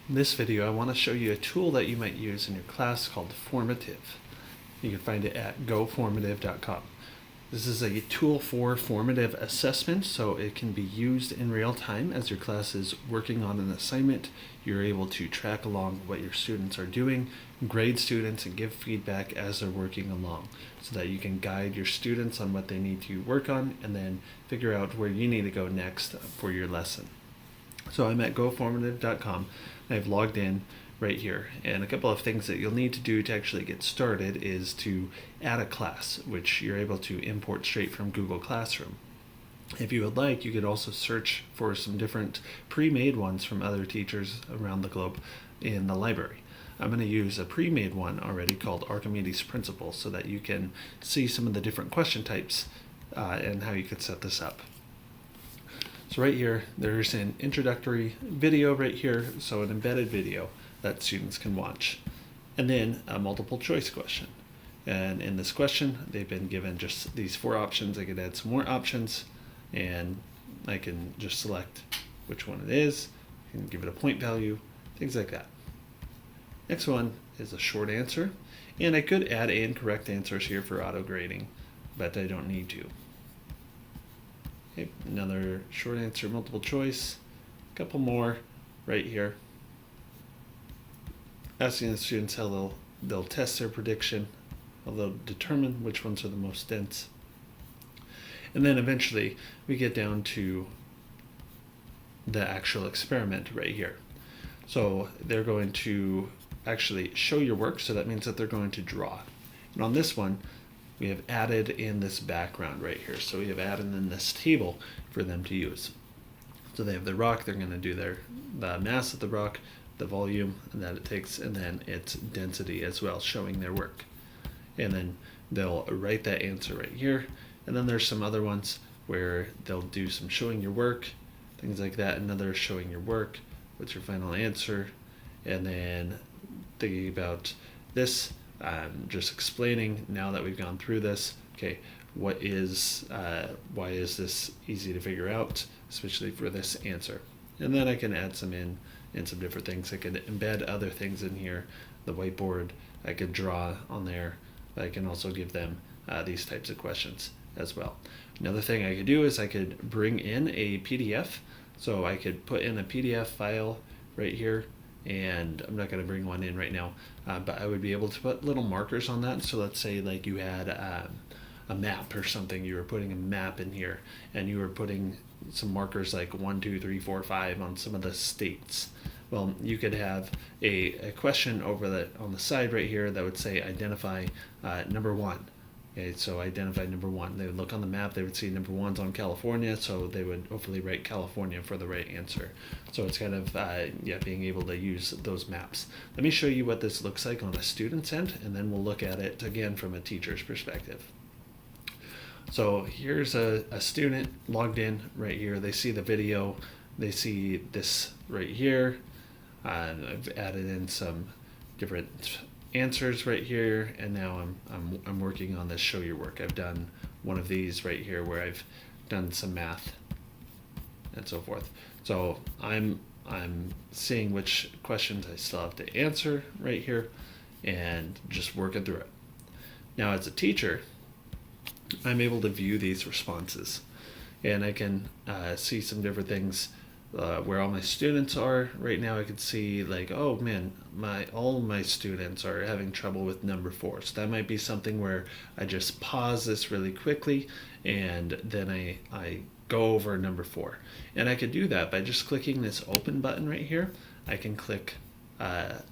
In this video, I want to show you a tool that you might use in your class called Formative. You can find it at goformative.com. This is a tool for formative assessment, so it can be used in real time as your class is working on an assignment. You're able to track along what your students are doing, grade students, and give feedback as they're working along so that you can guide your students on what they need to work on and then figure out where you need to go next for your lesson. So I'm at goformative.com. I've logged in right here, and a couple of things that you'll need to do to actually get started is to add a class, which you're able to import straight from Google Classroom. If you would like, you could also search for some different pre-made ones from other teachers around the globe in the library. I'm going to use a pre-made one already called Archimedes Principles so that you can see some of the different question types and how you could set this up. So right here, there's an introductory video right here, so an embedded video that students can watch. And then a multiple choice question. And in this question, they've been given just these 4 options. I could add some more options, and I can just select which one it is, and give it a point value, things like that. Next one is a short answer, and I could add incorrect answers here for auto grading, but I don't need to. Okay, another short answer, multiple choice, a couple more right here. Asking the students how they'll test their prediction, how they'll determine which ones are the most dense. And then eventually we get down to the actual experiment right here. So they're going to actually show your work, so that means that they're going to draw. And on this one, we have added in this background right here. So we have added in this table for them to use. So they have the rock, they're going to do the mass of the rock, the volume that it takes, and then its density as well, showing their work. And then they'll write that answer right here. And then there's some other ones where they'll do some showing your work, things like that. Another showing your work, what's your final answer, and then thinking about this. Just explaining now that we've gone through this, okay, why is this easy to figure out, especially for this answer. And then I can add some in some different things. I could embed other things in here, the whiteboard, I could draw on there, but I can also give them these types of questions as well. Another thing I could do is I could bring in a PDF, so I could put in a PDF file right here, and I'm not going to bring one in right now, but I would be able to put little markers on that. So let's say like you had a map or something, you were putting a map in here, and you were putting some markers like 1, 2, 3, 4, 5 on some of the states. Well, you could have a question over on the side right here that would say identify number 1. Okay, so identify number 1. They would look on the map, they would see number 1's on California, so they would hopefully write California for the right answer. So it's kind of being able to use those maps. Let me show you what this looks like on a student's end, and then we'll look at it again from a teacher's perspective. So here's a student logged in right here. They see the video, they see this right here. I've added in some different answers right here, and now I'm working on this show your work. I've done one of these right here where I've done some math and so forth. So I'm seeing which questions I still have to answer right here and just working through it. Now as a teacher, I'm able to view these responses, and I can see some different things where all my students are. Right now I can see like, oh man, all my students are having trouble with number 4. So that might be something where I just pause this really quickly, and then I go over number 4. And I could do that by just clicking this open button right here. I can click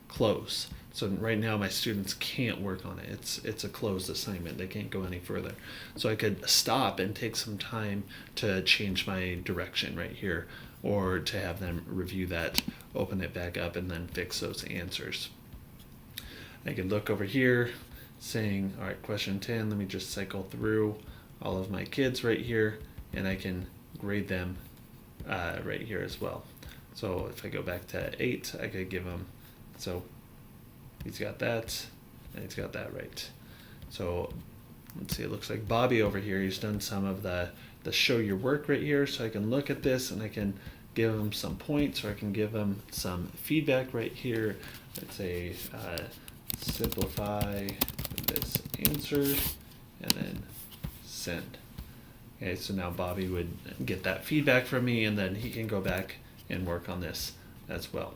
close. So right now my students can't work on it. It's a closed assignment. They can't go any further. So I could stop and take some time to change my direction right here, or to have them review that, open it back up, and then fix those answers. I could look over here saying, all right, question 10, let me just cycle through all of my kids right here, and I can grade them right here as well. So if I go back to 8, I could give them, so he's got that, and he's got that right. So let's see, it looks like Bobby over here, he's done some of the show your work right here, so I can look at this and I can give them some points, or I can give them some feedback right here. Let's say simplify this answer and then send. Okay, so now Bobby would get that feedback from me, and then he can go back and work on this as well.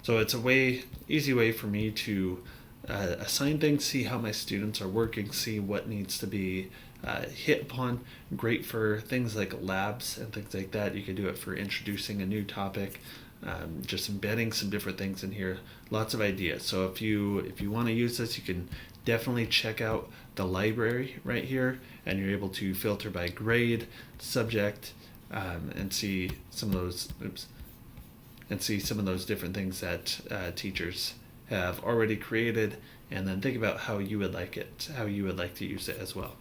So it's a easy way for me to assign things, see how my students are working, see what needs to be hit upon. Great for things like labs and things like that. You can do it for introducing a new topic, just embedding some different things in here. Lots of ideas. So if you want to use this, you can definitely check out the library right here, and you're able to filter by grade, subject, and see some of those. And see some of those different things that teachers have already created, and then think about how you would like to use it as well.